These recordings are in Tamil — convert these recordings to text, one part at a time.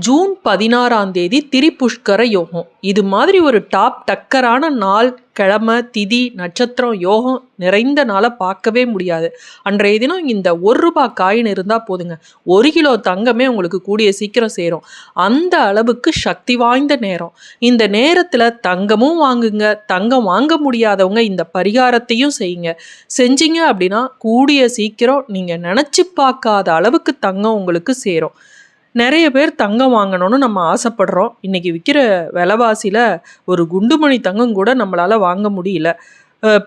ஜூன் 16ஆம் தேதி திரிபுஷ்கர யோகம். இது மாதிரி ஒரு டாப் டக்கரான நாள், கிழமை, திதி, நட்சத்திரம், யோகம் நிறைந்த நாளை பார்க்கவே முடியாது. அன்றைய தினம் இந்த ₹1 காயின் இருந்தால் போதுங்க, 1 கிலோ தங்கமே உங்களுக்கு கூடிய சீக்கிரம் சேரும். அந்த அளவுக்கு சக்தி வாய்ந்த நேரம். இந்த நேரத்தில் தங்கமும் வாங்குங்க. தங்கம் வாங்க முடியாதவங்க இந்த பரிகாரத்தையும் செய்யுங்க. செஞ்சீங்க அப்படின்னா கூடிய சீக்கிரம் நீங்கள் நினச்சி பார்க்காத அளவுக்கு தங்கம் உங்களுக்கு சேரும். நிறைய பேர் தங்கம் வாங்கணும்னு நம்ம ஆசைப்படுறோம். இன்றைக்கி விற்கிற விலைவாசியில் ஒரு குண்டுமணி தங்கம் கூட நம்மளால் வாங்க முடியல.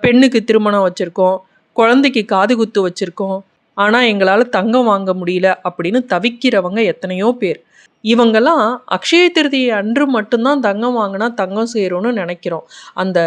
பெண்ணுக்கு திருமணம் வச்சுருக்கோம், குழந்தைக்கு காது குத்து வச்சுருக்கோம், ஆனால் எங்களால் தங்கம் வாங்க முடியல அப்படின்னு தவிக்கிறவங்க எத்தனையோ பேர். இவங்கெல்லாம் அக்ஷய திருதியை அன்று மட்டும்தான் தங்கம் வாங்கினா தங்கம் சேரும்னு நினைக்கிறோம். அந்த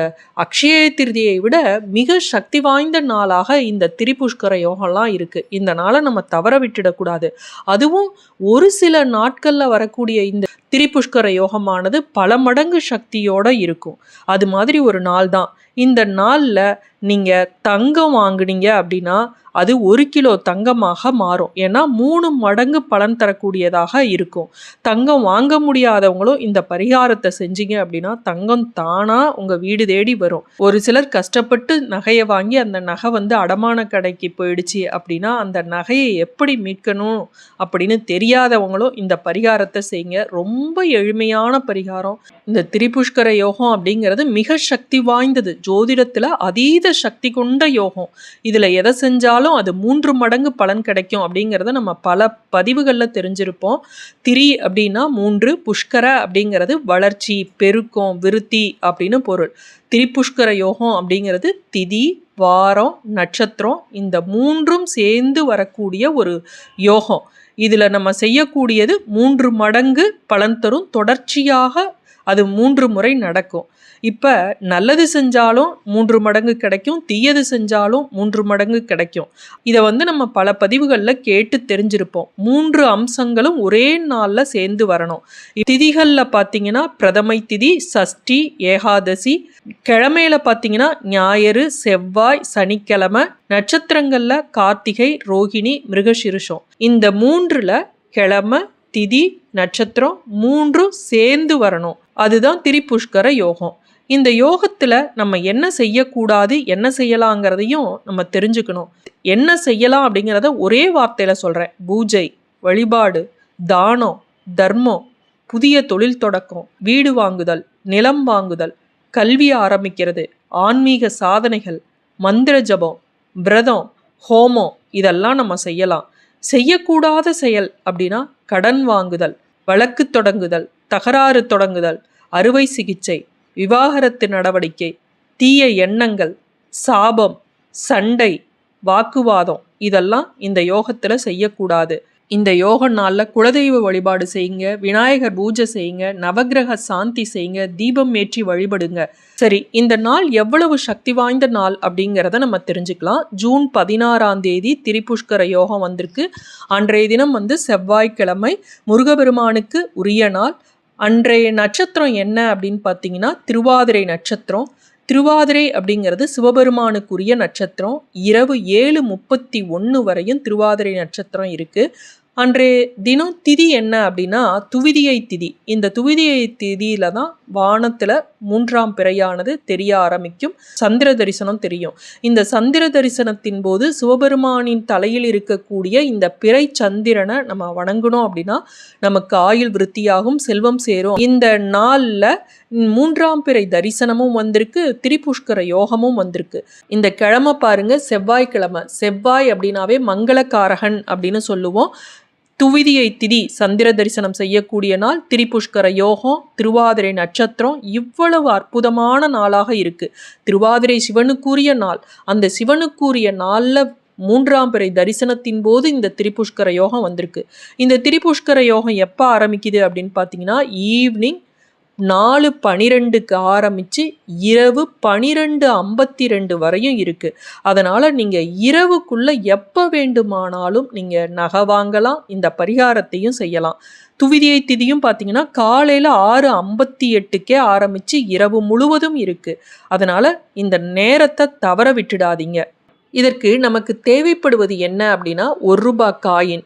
அக்ஷய திருதியை விட மிக சக்தி வாய்ந்த நாளாக இந்த திரிபுஷ்கர யோகம்லாம் இருக்குது. இந்த நாளை நம்ம தவற விட்டுடக்கூடாது. அதுவும் ஒரு சில நாட்களில் வரக்கூடிய இந்த திரிபுஷ்கர யோகமானது பல மடங்கு சக்தியோடு இருக்கும். அது மாதிரி ஒரு நாள் தான். இந்த நாளில் நீங்கள் தங்கம் வாங்குனீங்க அப்படின்னா அது 1 கிலோ தங்கமாக மாறும். ஏன்னா 3 மடங்கு பலன் தரக்கூடியதாக இருக்கும். தங்கம் வாங்க முடியாதவங்களும் இந்த பரிகாரத்தை செஞ்சீங்க அப்படின்னா தங்கம் தானாக உங்கள் வீடு தேடி வரும். ஒரு சிலர் கஷ்டப்பட்டு நகையை வாங்கி அந்த நகை அடமான கடைக்கு போயிடுச்சு அப்படின்னா அந்த நகையை எப்படி மீட்கணும் அப்படின்னு தெரியாதவங்களும் இந்த பரிகாரத்தை செய்யுங்க. ரொம்ப எளிமையான பரிகாரம். இந்த திரிபுஷ்கர யோகம் அப்படிங்கிறது மிக சக்தி வாய்ந்தது. ஜோதிடத்தில் அதீத சக்தி கொண்ட யோகம். இதில் எதை செஞ்சாலும் அது 3 மடங்கு பலன் கிடைக்கும் அப்படிங்கிறத நம்ம பல பதிவுகளில் தெரிஞ்சிருப்போம். திரி அப்படின்னா 3, புஷ்கர அப்படிங்கிறது வளர்ச்சி, பெருக்கம், விருத்தி அப்படின்னு பொருள். திரிபுஷ்கர யோகம் அப்படிங்கிறது திதி, வாரம், நட்சத்திரம் இந்த 3ம் சேர்ந்து வரக்கூடிய ஒரு யோகம். இதில் நம்ம செய்யக்கூடியது 3 மடங்கு பலன் தரும். தொடர்ச்சியாக அது 3 முறை நடக்கும். இப்போ நல்லது செஞ்சாலும் 3 மடங்கு கிடைக்கும், தீயது செஞ்சாலும் 3 மடங்கு கிடைக்கும். இதை நம்ம பல பதிவுகளில் கேட்டு தெரிஞ்சிருப்போம். 3 அம்சங்களும் ஒரே நாளில் சேர்ந்து வரணும். திதிகளில் பார்த்தீங்கன்னா பிரதமை திதி, சஷ்டி, ஏகாதசி. கிழமையில பார்த்தீங்கன்னா ஞாயிறு, செவ்வாய், சனிக்கிழமை. நட்சத்திரங்களில் கார்த்திகை, ரோகிணி, மிருகசிருஷம். இந்த 3ல் கிழமை, திதி, நட்சத்திரம் 3ம் சேர்ந்து வரணும். அதுதான் திரிபுஷ்கர யோகம். இந்த யோகத்தில் நம்ம என்ன செய்யக்கூடாது, என்ன செய்யலாங்கிறதையும் நம்ம தெரிஞ்சுக்கணும். என்ன செய்யலாம் அப்படிங்கிறத ஒரே வார்த்தையில் சொல்கிறேன். பூஜை, வழிபாடு, தானம், தர்மம், புதிய தொழில் தொடக்கம், வீடு வாங்குதல், நிலம் வாங்குதல், கல்வி ஆரம்பிக்கிறது, ஆன்மீக சாதனைகள், மந்திர ஜபம், விரதம், ஹோமம் இதெல்லாம் நம்ம செய்யலாம். செய்யக்கூடாத செயல் அப்படின்னா கடன் வாங்குதல், வழக்கு தொடங்குதல், தகராறு தொடங்குதல், அறுவை சிகிச்சை, விவாகரத்து நடவடிக்கை, தீய எண்ணங்கள், சாபம், சண்டை, வாக்குவாதம் இதெல்லாம் இந்த யோகத்தில் செய்யக்கூடாது. இந்த யோக நாளில் குலதெய்வ வழிபாடு செய்யுங்க, விநாயகர் பூஜை செய்யுங்க, நவகிரக சாந்தி செய்யுங்க, தீபம் ஏற்றி வழிபடுங்க. சரி, இந்த நாள் எவ்வளவு சக்தி வாய்ந்த நாள் அப்படிங்கிறத நம்ம தெரிஞ்சுக்கலாம். ஜூன் 16ஆம் தேதி திரிபுஷ்கர யோகம் வந்திருக்கு. அன்றைய தினம் செவ்வாய்க்கிழமை, முருகபெருமானுக்கு உரிய நாள். அன்றைய நட்சத்திரம் என்ன அப்படின்னு பார்த்தீங்கன்னா திருவாதிரை நட்சத்திரம். திருவாதிரை அப்படிங்கிறது சிவபெருமானுக்குரிய நட்சத்திரம். இரவு 7:31 வரையும் திருவாதிரை நட்சத்திரம் இருக்குது. அன்றைய தினம் திதி என்ன அப்படின்னா துவிதியை திதி. இந்த துவிதியை திதியில தான் வானத்தில் 3ஆம் பிறையானது தெரிய ஆரம்பிக்கும். சந்திர தரிசனம் தெரியும். இந்த சந்திர தரிசனத்தின் போது சிவபெருமானின் தலையில் இருக்கக்கூடிய இந்த பிறை சந்திரனை நம்ம வணங்கணும் அப்படின்னா நமக்கு ஆயுள் விருத்தியாகும், செல்வம் சேரும். இந்த நாளில் 3ஆம் பிறை தரிசனமும் வந்திருக்கு, திரிபுஷ்கர யோகமும் வந்திருக்கு. இந்த கிழமை பாருங்க, செவ்வாய்க்கிழமை. செவ்வாய் அப்படின்னாவே மங்களகாரகன் அப்படின்னு சொல்லுவோம். துவிதியை திதி சந்திர தரிசனம் செய்யக்கூடிய நாள், திரிபுஷ்கர யோகம், திருவாதிரை நட்சத்திரம் இவ்வளவு அற்புதமான நாளாக இருக்குது. திருவாதிரை சிவனுக்குரிய நாள். அந்த சிவனுக்குரிய நாளில் 3ஆம் பிறை தரிசனத்தின் போது இந்த திரிபுஷ்கர யோகம் வந்திருக்கு. இந்த திரிபுஷ்கர யோகம் எப்போ ஆரம்பிக்குது அப்படின்னு பார்த்தீங்கன்னா ஈவினிங் 4:12க்கு ஆரம்பித்து இரவு 12:52 வரையும் இருக்குது. அதனால் நீங்கள் இரவுக்குள்ளே எப்போ வேண்டுமானாலும் நீங்கள் நகை வாங்கலாம், இந்த பரிகாரத்தையும் செய்யலாம். துவிதியை திதியும் பார்த்தீங்கன்னா காலையில் 6:58க்கே ஆரம்பித்து இரவு முழுவதும் இருக்குது. அதனால் இந்த நேரத்தை தவற விட்டுடாதீங்க. இதற்கு நமக்கு தேவைப்படுவது என்ன அப்படின்னா ₹1 காயின்,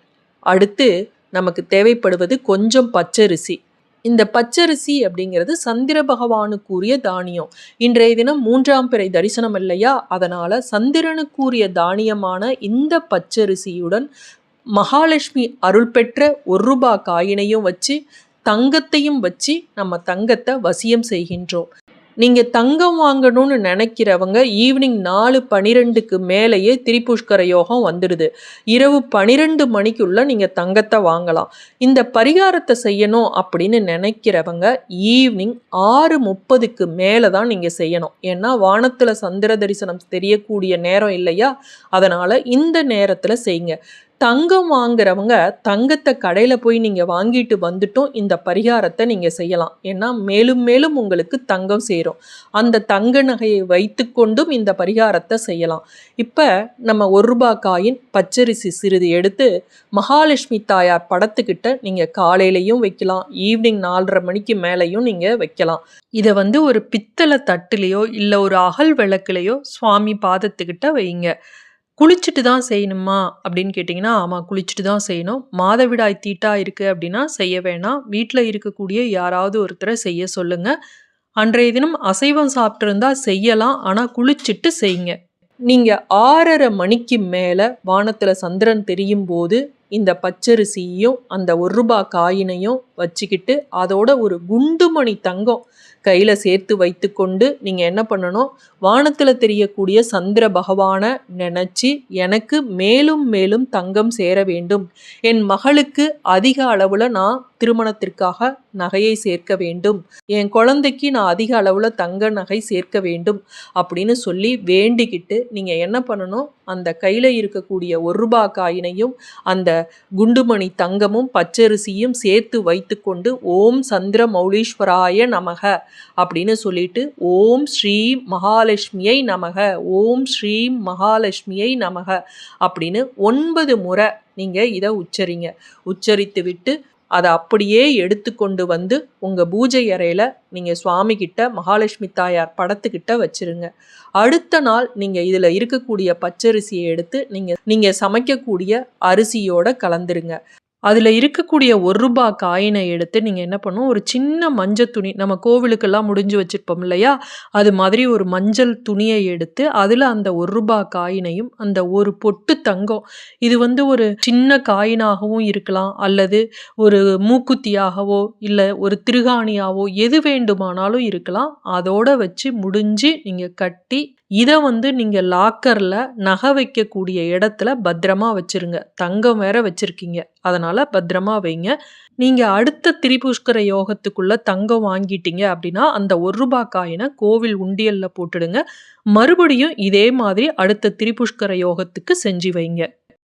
அடுத்து நமக்கு தேவைப்படுவது கொஞ்சம் பச்சரிசி. இந்த பச்சரிசி அப்படிங்கிறது சந்திர பகவானுக்குரிய தானியம். இன்றைய தினம் 3ஆம் பிறை தரிசனம் இல்லையா, அதனால சந்திரனுக்குரிய தானியமான இந்த பச்சரிசியுடன் மகாலட்சுமி அருள் பெற்ற 1 ரூபாய் காயினையும் வச்சு தங்கத்தையும் வச்சு நம்ம தங்கத்தை வசியம் செய்கின்றோம். நீங்கள் தங்கம் வாங்கணும்னு நினைக்கிறவங்க ஈவினிங் 4:12க்கு மேலேயே திரிபுஷ்கர யோகம் வந்துடுது. இரவு 12 மணிக்குள்ளே நீங்கள் தங்கத்தை வாங்கலாம். இந்த பரிகாரத்தை செய்யணும் அப்படின்னு நினைக்கிறவங்க ஈவினிங் 6:30க்கு மேலே தான் நீங்கள் செய்யணும். ஏன்னா வானத்தில் சந்திர தரிசனம் தெரியக்கூடிய நேரம் இல்லையா, அதனால் இந்த நேரத்தில் செய்யுங்க. தங்கம் வாங்குறவங்க தங்கத்தை கடையில் போய் நீங்கள் வாங்கிட்டு வந்துட்டும் இந்த பரிகாரத்தை நீங்கள் செய்யலாம். ஏன்னா மேலும் மேலும் உங்களுக்கு தங்கம் சேரும். அந்த தங்க நகையை வைத்து கொண்டும் இந்த பரிகாரத்தை செய்யலாம். இப்போ நம்ம 1 ரூபாய் காயின் பச்சரிசி சிறிது எடுத்து மகாலட்சுமி தாயார் படத்துக்கிட்ட நீங்கள் காலையிலையும் வைக்கலாம், ஈவினிங் 4:30 மணிக்கு மேலேயும் நீங்கள் வைக்கலாம். இதை ஒரு பித்தளை தட்டுலேயோ இல்லை ஒரு அகல் விளக்குலையோ சுவாமி பாதத்துக்கிட்ட வைங்க. குளிச்சுட்டு தான் செய்யணுமா அப்படின்னு கேட்டிங்கன்னா, ஆமாம், குளிச்சுட்டு தான் செய்யணும். மாதவிடாய் தீட்டா இருக்குது அப்படின்னா செய்ய வேணாம். வீட்டில் இருக்கக்கூடிய யாராவது ஒருத்தரை செய்ய சொல்லுங்கள். அன்றைய தினம் அசைவம் சாப்பிட்ருந்தா செய்யலாம், ஆனால் குளிச்சுட்டு செய்யுங்க. நீங்கள் 6:30 மணிக்கு மேலே வானத்தில் சந்திரன் தெரியும் போது இந்த பச்சரிசியையும் அந்த 1 ரூபாய் காயினையும் வச்சுக்கிட்டு அதோட ஒரு குண்டுமணி தங்கம் கையில் சேர்த்து வைத்து கொண்டு நீங்கள் என்ன பண்ணணும், வானத்தில் தெரியக்கூடிய சந்திர பகவானை நினச்சி எனக்கு மேலும் மேலும் தங்கம் சேர வேண்டும், என் மகளுக்கு அதிக அளவில் நான் திருமணத்திற்காக நகையை சேர்க்க வேண்டும், என் குழந்தைக்கு நான் அதிக அளவில் தங்க நகை சேர்க்க வேண்டும் அப்படின்னு சொல்லி வேண்டிக்கிட்டு நீங்கள் என்ன பண்ணணும், அந்த கையில் இருக்கக்கூடிய 1 ரூபாய் காயினையும் அந்த குண்டுமணி தங்கமும் பச்சரிசியும் சேர்த்து வைத்து கொண்டு ஓம் சந்திர மௌலீஸ்வராய நமக அப்படின்னு சொல்லிட்டு ஓம் ஸ்ரீ மகாலட்சுமியை நமக, ஓம் ஸ்ரீ மகாலட்சுமியை நமக அப்படின்னு 9 முறை நீங்கள் இதை உச்சரிங்க. உச்சரித்து விட்டு அதை அப்படியே எடுத்துக்கொண்டு வந்து உங்கள் பூஜை அறையில் நீங்கள் சுவாமி கிட்ட மகாலட்சுமி தாயார் படத்துக்கிட்ட வச்சுருங்க. அடுத்த நாள் நீங்கள் இதில் இருக்கக்கூடிய பச்சரிசியை எடுத்து நீங்கள் சமைக்கக்கூடிய அரிசியோடு கலந்துருங்க. அதில் இருக்கக்கூடிய 1 ரூபாய் காயினை எடுத்து நீங்கள் என்ன பண்ணணும், ஒரு சின்ன மஞ்சள் துணி, நம்ம கோவிலுக்கெல்லாம் முடிஞ்சு வச்சுருப்போம் இல்லையா, அது மாதிரி ஒரு மஞ்சள் துணியை எடுத்து அதில் அந்த 1 ரூபாய் காயினையும் அந்த ஒரு பொட்டு தங்கம், இது ஒரு சின்ன காயினாகவும் இருக்கலாம், அல்லது ஒரு மூக்குத்தியாகவோ இல்லை ஒரு திருகாணியாவோ எது வேண்டுமானாலும் இருக்கலாம், அதோட வச்சு முடிஞ்சு நீங்கள் கட்டி இதை நீங்கள் லாக்கரில் நகை வைக்கக்கூடிய இடத்துல பத்திரமா வச்சுருங்க. தங்கம் வேற வச்சுருக்கீங்க, அதனால் பத்திரமா வைங்க. நீங்கள் அடுத்த திரிபுஷ்கர யோகத்துக்குள்ளே தங்கம் வாங்கிட்டீங்க அப்படின்னா அந்த 1 ரூபாய் காயினை கோவில் உண்டியலில் போட்டுடுங்க. மறுபடியும் இதே மாதிரி அடுத்த திரிபுஷ்கர யோகத்துக்கு செஞ்சு வைங்க.